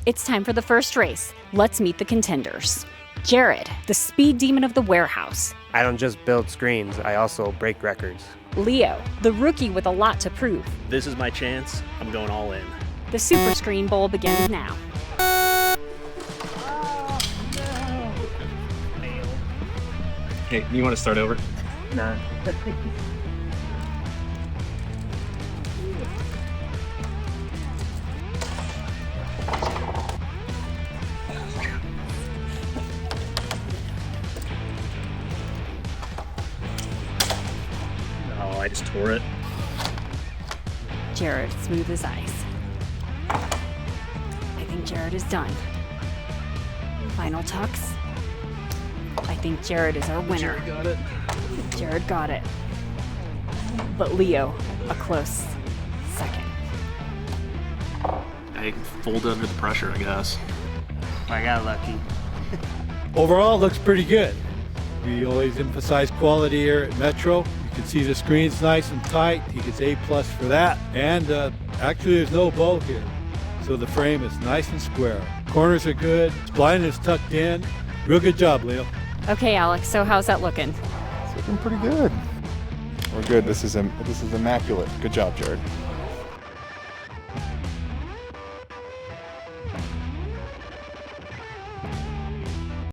It's time for the first race. Let's meet the contenders. Jared, the speed demon of the warehouse. I don't just build screens, I also break records. Leo, the rookie with a lot to prove. This is my chance. I'm going all in. The Super Screen Bowl begins now. Hey, you want to start over? Nah. Oh, I just tore it. Jared, smooth as ice. I think Jared is done. Final tucks. I think Jared is our winner. Jared got it. Jared got it. But Leo, a close second. I folded under the pressure, I guess. I got lucky. Overall, it looks pretty good. We always emphasize quality here at Metro. You can see the screen's nice and tight. He gets A+ for that. And actually, there's no bow here, so the frame is nice and square. Corners are good. Spline is tucked in. Real good job, Leo. Okay, Alex, so how's that looking? It's looking pretty good. We're good. This is immaculate. Good job, Jared.